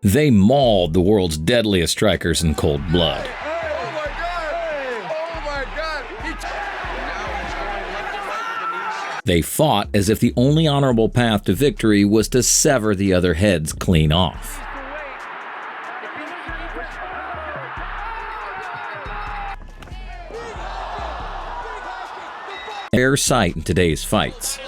They mauled the world's deadliest strikers in cold blood. Oh my God! They fought as if the only honorable path to victory was to sever the other heads clean off. Rare sight in today's fights.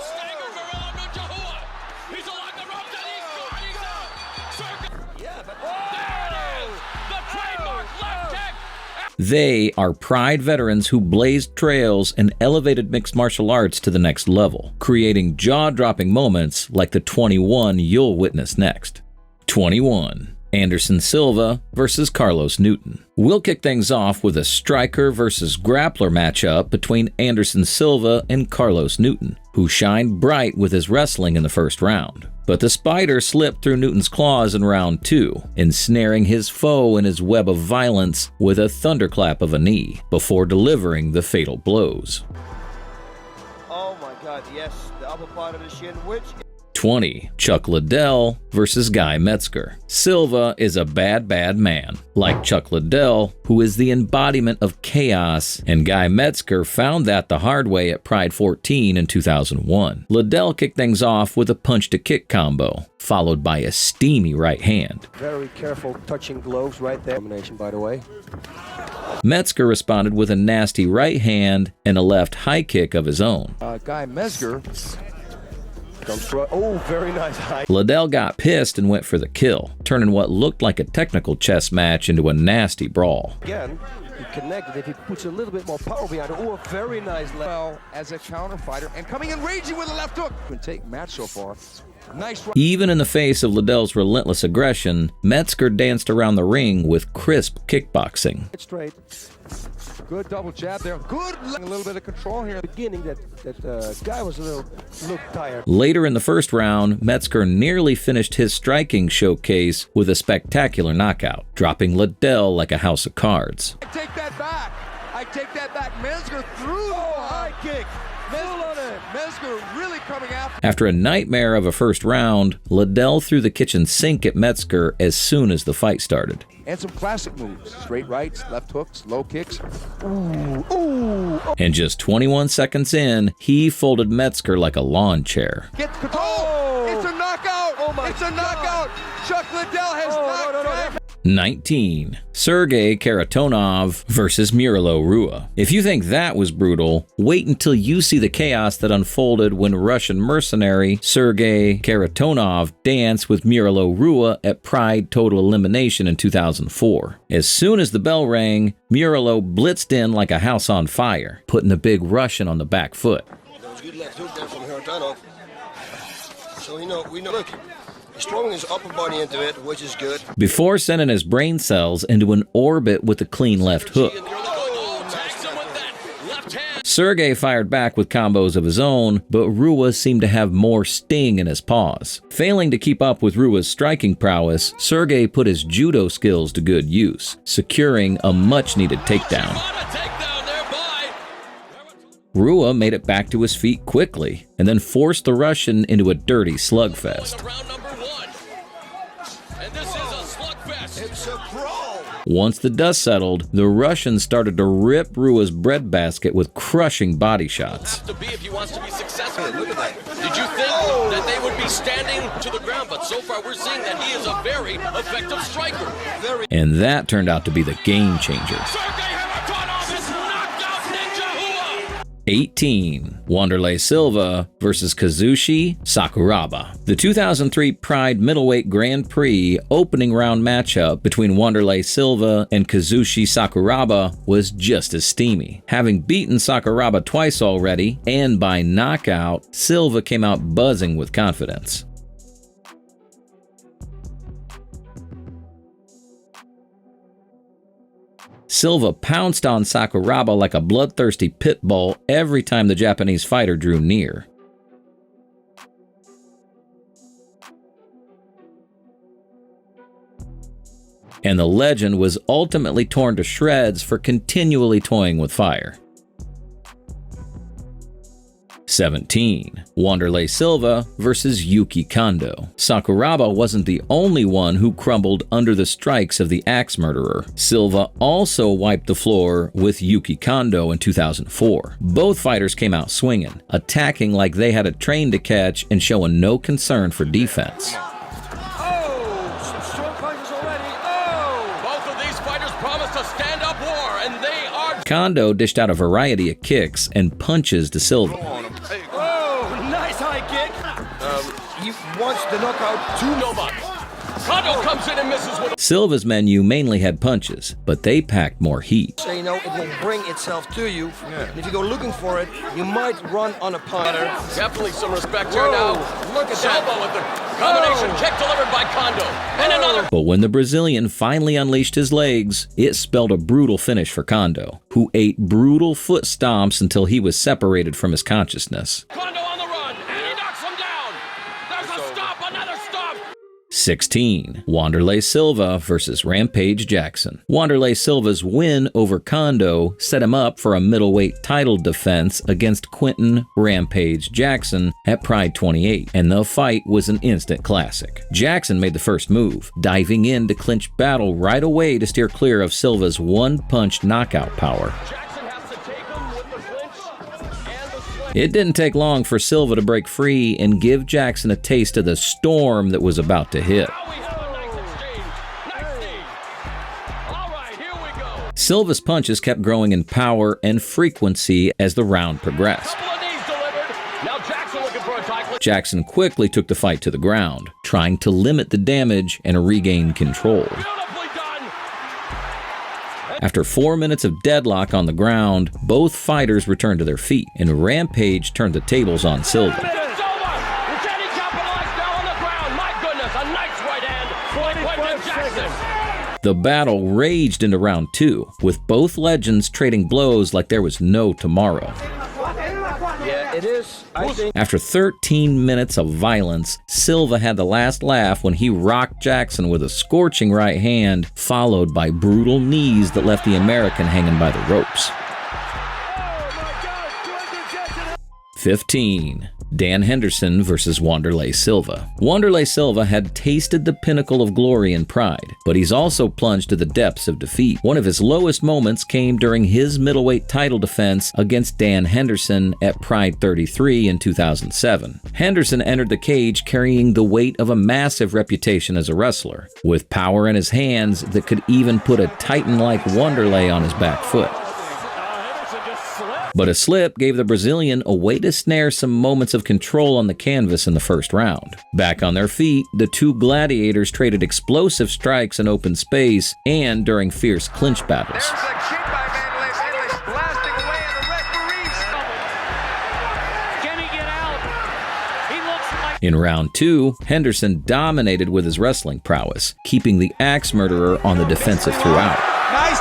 They are Pride veterans who blazed trails and elevated mixed martial arts to the next level, creating jaw-dropping moments like the 21 you'll witness next. 21. Anderson Silva versus Carlos Newton. We'll kick things off with a striker versus grappler matchup between Anderson Silva and Carlos Newton, who shined bright with his wrestling in the first round. But the spider slipped through Newton's claws in round 2, ensnaring his foe in his web of violence with a thunderclap of a knee, before delivering the fatal blows. Oh my God, yes, the upper part of the shin, which... 20. Chuck Liddell versus Guy Metzger. Silva is a bad man, like Chuck Liddell, who is the embodiment of chaos, and Guy Metzger found that the hard way at Pride 14 in 2001. Liddell kicked things off with a punch-to-kick combo, followed by a steamy right hand. Very careful touching gloves right there. Combination, by the way. Metzger responded with a nasty right hand and a left high kick of his own. Guy Metzger comes for, oh, very nice high. Liddell got pissed and went for the kill, turning what looked like a technical chess match into a nasty brawl. Again, he connected if he puts a little bit more power behind it. Oh, a very nice left. Well, as a counter fighter and coming in raging with a left hook. Can take match so far. Nice. Even in the face of Liddell's relentless aggression, Metzger danced around the ring with crisp kickboxing. Straight. Good double jab there. Good. A little bit of control here. Beginning that guy was a little tired. Later in the first round, Metzger nearly finished his striking showcase with a spectacular knockout, dropping Liddell like a house of cards. I take that back. Metzger threw the high kick. Metzger really coming after. After a nightmare of a first round, Liddell threw the kitchen sink at Metzger as soon as the fight started. And some classic moves. Straight rights, left hooks, low kicks. Ooh. And just 21 seconds in, he folded Metzger like a lawn chair. Get control. Oh. It's a knockout. Oh my it's a God. knockout. Chuck Liddell has knocked him. 19. Sergey Kharitonov versus Muro. If you think that was brutal, wait until you see the chaos that unfolded when Russian mercenary Sergey Kharitonov danced with Muro at Pride Total Elimination in 2004. As soon as the bell rang, Muro blitzed in like a house on fire, putting the big Russian on the back foot. That was a good left hook there from Kharitonov. So we know, look. Strong his upper body into it, which is good. Before sending his brain cells into an orbit with a clean left hook. Sergey fired back with combos of his own, but Rua seemed to have more sting in his paws. Failing to keep up with Rua's striking prowess, Sergey put his judo skills to good use, securing a much-needed takedown. Rua made it back to his feet quickly, and then forced the Russian into a dirty slugfest. Once the dust settled, the Russians started to rip Rua's breadbasket with crushing body shots. Did you think that they would be standing to the ground? But so far we're seeing that he is a very effective striker. And that turned out to be the game changer. 18. Wanderlei Silva versus Kazushi Sakuraba. The 2003 Pride Middleweight Grand Prix opening round matchup between Wanderlei Silva and Kazushi Sakuraba was just as steamy. Having beaten Sakuraba twice already, and by knockout, Silva came out buzzing with confidence. Silva pounced on Sakuraba like a bloodthirsty pit bull every time the Japanese fighter drew near. And the legend was ultimately torn to shreds for continually toying with fire. 17. Wanderlei Silva versus Yuki Kondo. Sakuraba wasn't the only one who crumbled under the strikes of the axe murderer. Silva also wiped the floor with Yuki Kondo in 2004. Both fighters came out swinging, attacking like they had a train to catch and showing no concern for defense. Kondo dished out a variety of kicks and punches to Silva. Oh, nice high kick. He wants the knockout To nobody. Condo comes in and misses with Silva's menu mainly had punches, but they packed more heat. so you know it will bring itself to you. And if you go looking for it, you might run on a punch. Definitely some respect here Whoa, now. look at Silva that. with the combination kick delivered by Condo. And another. But when the Brazilian finally unleashed his legs, it spelled a brutal finish for Kondo, who ate brutal foot stomps until he was separated from his consciousness. Condo on the run, and he knocks him down. There's a stop, another stop. 16. Wanderlei Silva versus Rampage Jackson. Wanderlei Silva's win over Kondo set him up for a middleweight title defense against Quentin Rampage Jackson at Pride 28, and the fight was an instant classic. Jackson made the first move, diving in to clinch battle right away to steer clear of Silva's one-punch knockout power. Jackson has to take him with the clinch and the sling. It didn't take long for Silva to break free and give Jackson a taste of the storm that was about to hit. Now we have a nice exchange. Nice knee. All right, here we go. Silva's punches kept growing in power and frequency as the round progressed. Couple of knees delivered. Now Jackson looking for a tackle. Jackson quickly took the fight to the ground, trying to limit the damage and regain control. Beautifully done. After 4 minutes of deadlock on the ground, both fighters returned to their feet, and Rampage turned the tables on Silva. It's over. Can he capitalize now on the ground? My goodness, a nice right hand. Point to Jackson. The battle raged into round 2, with both legends trading blows like there was no tomorrow. Yeah, it is. I think. After 13 minutes of violence, Silva had the last laugh when he rocked Jackson with a scorching right hand, followed by brutal knees that left the American hanging by the ropes. 15. Dan Henderson versus Wanderlei Silva. Wanderlei Silva had tasted the pinnacle of glory and pride, but he's also plunged to the depths of defeat. One of his lowest moments came during his middleweight title defense against Dan Henderson at Pride 33 in 2007. Henderson entered the cage carrying the weight of a massive reputation as a wrestler, with power in his hands that could even put a titan like Wanderlei on his back foot. But a slip gave the Brazilian a way to snare some moments of control on the canvas in the first round. Back on their feet, the two gladiators traded explosive strikes in open space and during fierce clinch battles. There's a kick by Vanderlei blasting away and the referee's Can he get out? He looks like In round 2, Henderson dominated with his wrestling prowess, keeping the axe murderer on the defensive throughout. Nice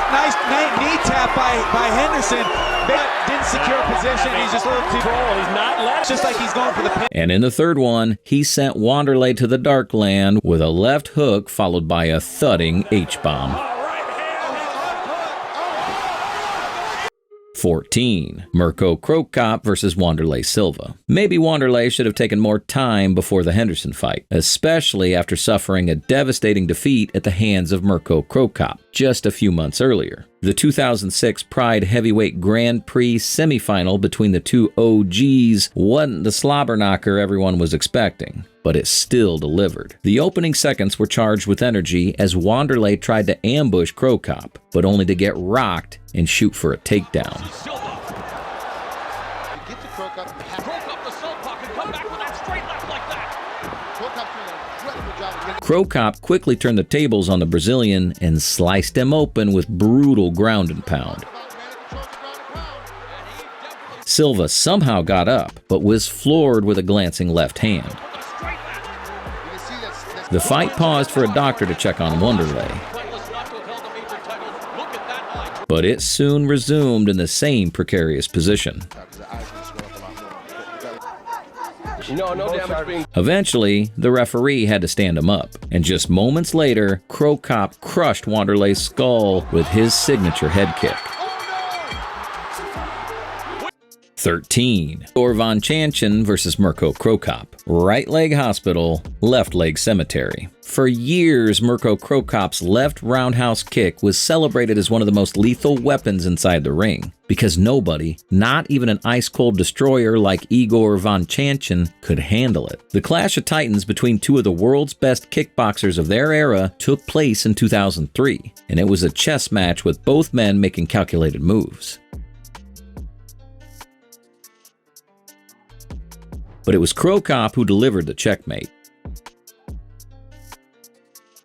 knee tap by Henderson. But didn't secure position. He's just a little too control. He's not left. Just like he's going for the pin. And in the third one, he sent Wanderlei to the dark land with a left hook followed by a thudding H-bomb. 14. Merco Crocop versus Wanderlei Silva. Maybe Wanderlei should have taken more time before the Henderson fight, especially after suffering a devastating defeat at the hands of Merco Crocop just a few months earlier. The 2006 Pride Heavyweight Grand Prix semifinal between the two OGs wasn't the slobber knocker everyone was expecting, but it still delivered. The opening seconds were charged with energy as Wanderlei tried to ambush Crocop, but only to get rocked and shoot for a takedown. Silva. Get to Crocop. Crocop the southpaw can come back with that straight left like that. Crocop's doing an incredible job of getting Crocop quickly turned the tables on the Brazilian and sliced him open with brutal ground and pound. Silva somehow got up, but was floored with a glancing left hand. The fight paused for a doctor to check on Wanderlei, but it soon resumed in the same precarious position. No damage being. Eventually, the referee had to stand him up, and just moments later, Crocop crushed Wanderlei's skull with his signature head kick. 13. Vonchanin versus Merco Crocop. Right leg hospital, left leg cemetery. For years, Merco Crocop's left roundhouse kick was celebrated as one of the most lethal weapons inside the ring, because nobody, not even an ice-cold destroyer like Igor Vonchanin, could handle it. The clash of titans between two of the world's best kickboxers of their era took place in 2003, and it was a chess match with both men making calculated moves. But it was Crocop who delivered the checkmate.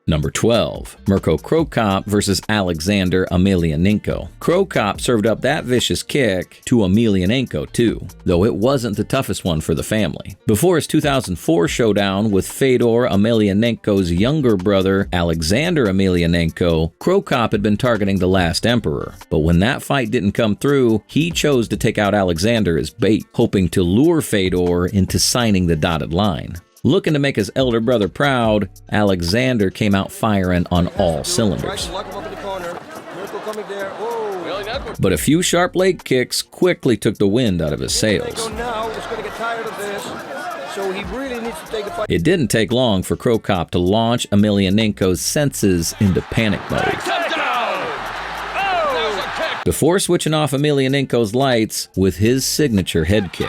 Number 12. Merco Crocop versus Alexander Emelianenko. Crocop served up that vicious kick to Emelianenko too, though it wasn't the toughest one for the family. Before his 2004 showdown with Fedor Emelianenko's younger brother Alexander Emelianenko, Crocop had been targeting the last emperor. But when that fight didn't come through, he chose to take out Alexander as bait, hoping to lure Fedor into signing the dotted line. Looking to make his elder brother proud, Alexander came out firing on all cylinders. But a few sharp leg kicks quickly took the wind out of his sails. It didn't take long for Crocop to launch Emelianenko's senses into panic mode. Before switching off Emelianenko's lights with his signature head kick.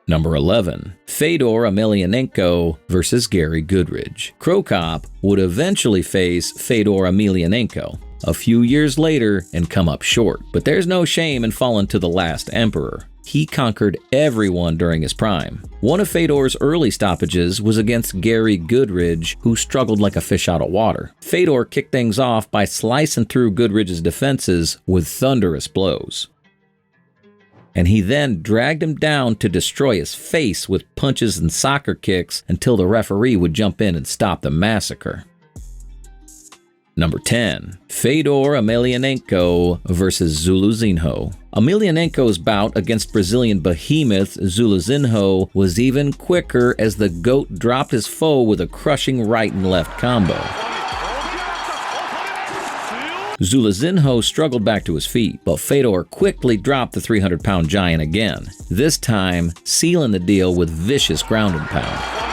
Number 11. Fedor Emelianenko versus Gary Goodridge. Crocop would eventually face Fedor Emelianenko a few years later and come up short. But there's no shame in falling to the last emperor. He conquered everyone during his prime. One of Fedor's early stoppages was against Gary Goodridge, who struggled like a fish out of water. Fedor kicked things off by slicing through Goodridge's defenses with thunderous blows. And he then dragged him down to destroy his face with punches and soccer kicks until the referee would jump in and stop the massacre. Number 10. Fedor Emelianenko versus Zulu Zinho. Emelianenko's bout against Brazilian behemoth Zulu Zinho was even quicker as the GOAT dropped his foe with a crushing right and left combo. Zulu Zinho struggled back to his feet, but Fedor quickly dropped the 300-pound giant again, this time sealing the deal with vicious ground and pound.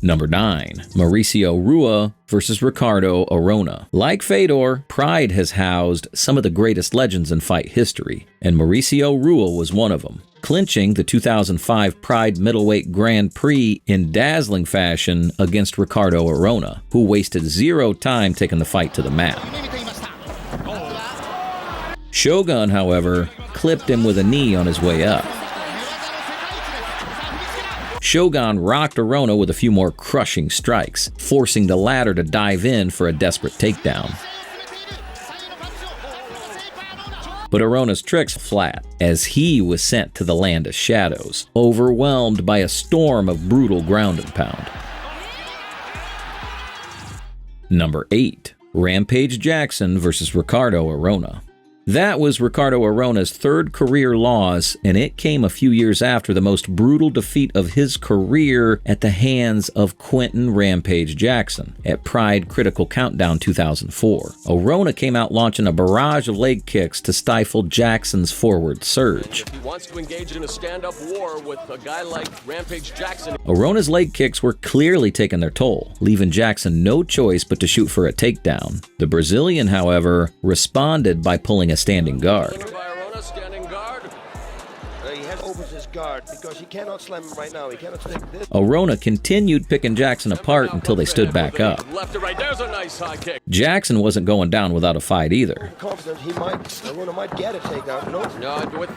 Number 9. Mauricio Rua versus Ricardo Arona. Like Fedor, Pride has housed some of the greatest legends in fight history, and Mauricio Rua was one of them, clinching the 2005 Pride Middleweight Grand Prix in dazzling fashion against Ricardo Arona, who wasted zero time taking the fight to the mat. Shogun, however, clipped him with a knee on his way up. Shogun rocked Arona with a few more crushing strikes, forcing the latter to dive in for a desperate takedown. But Arona's tricks flat, as he was sent to the land of shadows, overwhelmed by a storm of brutal ground and pound. Number 8. Rampage Jackson versus Ricardo Arona. That was Ricardo Arona's third career loss, and it came a few years after the most brutal defeat of his career at the hands of Quentin Rampage Jackson at Pride Critical Countdown 2004. Arona came out launching a barrage of leg kicks to stifle Jackson's forward surge. If he wants to engage in a stand-up war with a guy like Rampage Jackson. Arona's leg kicks were clearly taking their toll, leaving Jackson no choice but to shoot for a takedown. The Brazilian, however, responded by pulling a standing guard. Because he cannot slam him right now. He cannot stick this. Arona continued picking Jackson apart until they stood back up. Left to right, there's a nice high kick. Jackson wasn't going down without a fight either. Confident Arona might get a takedown. No, with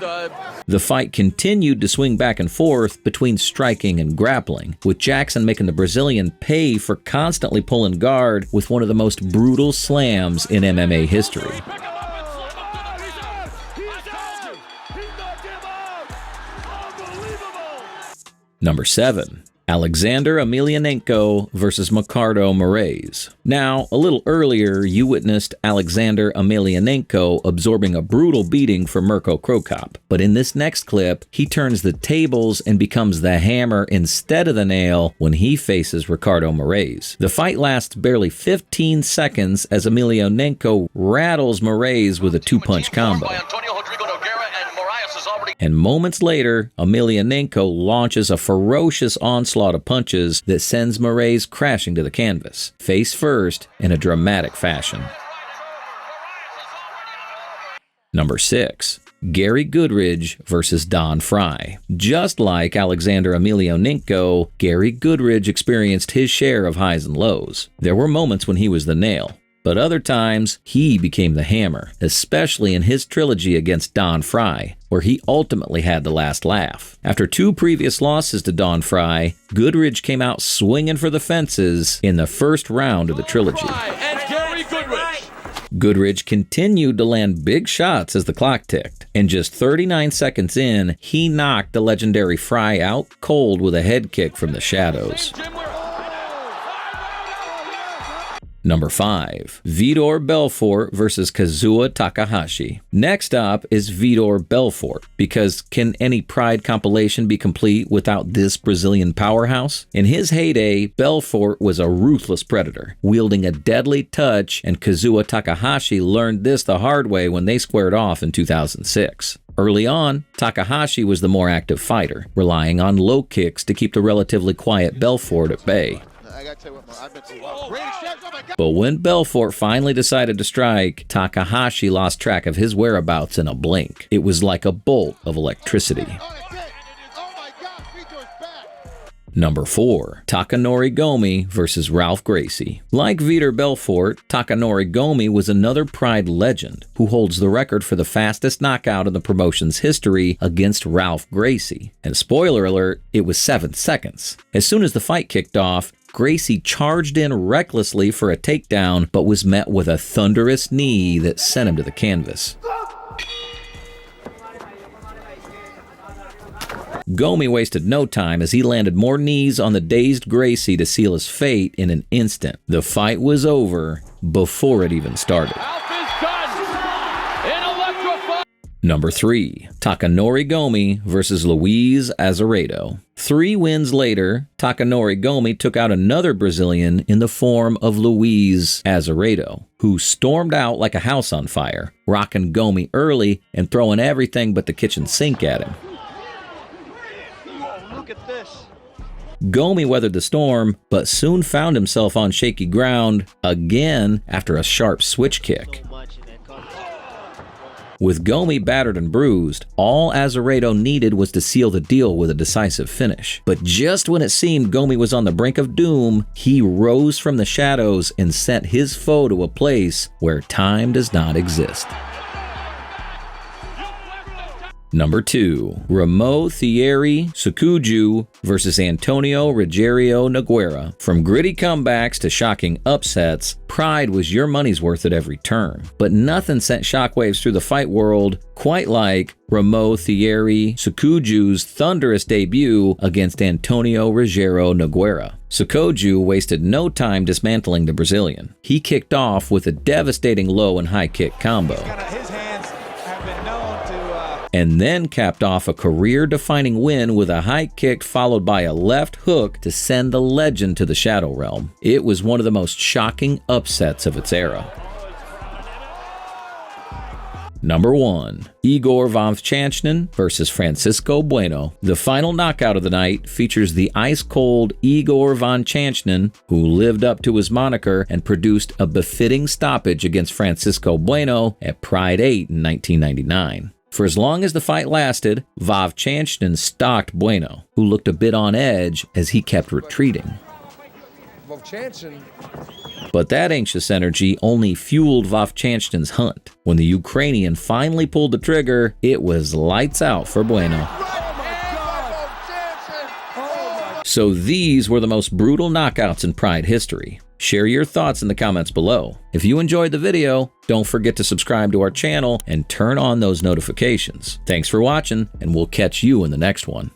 The fight continued to swing back and forth between striking and grappling, with Jackson making the Brazilian pay for constantly pulling guard with one of the most brutal slams in MMA history. Number 7. Alexander Emelianenko versus Ricardo Moraes. Now, a little earlier, you witnessed Alexander Emelianenko absorbing a brutal beating from Merco Crocop. But in this next clip, he turns the tables and becomes the hammer instead of the nail when he faces Ricardo Moraes. The fight lasts barely 15 seconds as Emelianenko rattles Moraes with a two-punch combo. And moments later, Emelianenko launches a ferocious onslaught of punches that sends Moraes crashing to the canvas, face first in a dramatic fashion. Number 6. Gary Goodridge versus Don Frye. Just like Alexander Emelianenko, Gary Goodridge experienced his share of highs and lows. There were moments when he was the nail, but other times he became the hammer, especially in his trilogy against Don Frye, where he ultimately had the last laugh. After 2 previous losses to Don Frye, Goodridge came out swinging for the fences in the first round of the trilogy. Goodridge continued to land big shots as the clock ticked, and just 39 seconds in, he knocked the legendary Frye out cold with a head kick from the shadows. Number 5. Fedor Belfort versus Kazuya Takahashi. Next up is Fedor Belfort, because can any Pride compilation be complete without this Brazilian powerhouse? In his heyday, Belfort was a ruthless predator, wielding a deadly touch, and Kazuya Takahashi learned this the hard way when they squared off in 2006. Early on, Takahashi was the more active fighter, relying on low kicks to keep the relatively quiet Belfort at bay. But when Belfort finally decided to strike, Takahashi lost track of his whereabouts in a blink. It was like a bolt of electricity. Number 4. Takanori Gomi versus Ralph Gracie. Like Fedor Belfort, Takanori Gomi was another Pride legend who holds the record for the fastest knockout in the promotion's history against Ralph Gracie. And spoiler alert, it was 7 seconds. As soon as the fight kicked off, Gracie charged in recklessly for a takedown, but was met with a thunderous knee that sent him to the canvas. Gomi wasted no time as he landed more knees on the dazed Gracie to seal his fate in an instant. The fight was over before it even started. Number 3. Takanori Gomi versus Luiz Azeredo. 3 wins later, Takanori Gomi took out another Brazilian in the form of Luiz Azeredo, who stormed out like a house on fire, rocking Gomi early and throwing everything but the kitchen sink at him. Look at this. Gomi weathered the storm, but soon found himself on shaky ground again after a sharp switch kick. With Gomi battered and bruised, all Azeredo needed was to seal the deal with a decisive finish. But just when it seemed Gomi was on the brink of doom, he rose from the shadows and sent his foe to a place where time does not exist. Number 2. Ramo Thierry Sukuju versus Antonio Rogério Nogueira. From gritty comebacks to shocking upsets, Pride was your money's worth at every turn. But nothing sent shockwaves through the fight world quite like Ramo Thierry Sukuju's thunderous debut against Antonio Rogério Nogueira. Sukuju wasted no time dismantling the Brazilian. He kicked off with a devastating low and high kick combo, and then capped off a career-defining win with a high kick followed by a left hook to send the legend to the Shadow Realm. It was one of the most shocking upsets of its era. Number 1. Igor Vonchanin versus Francisco Bueno. The final knockout of the night features the ice-cold Igor Vonchanin, who lived up to his moniker and produced a befitting stoppage against Francisco Bueno at Pride 8 in 1999. For as long as the fight lasted, Vonchanin stalked Bueno, who looked a bit on edge as he kept retreating. But that anxious energy only fueled Vonchanin's hunt. When the Ukrainian finally pulled the trigger, it was lights out for Bueno. So these were the most brutal knockouts in Pride history. Share your thoughts in the comments below. If you enjoyed the video, don't forget to subscribe to our channel and turn on those notifications. Thanks for watching, and we'll catch you in the next one.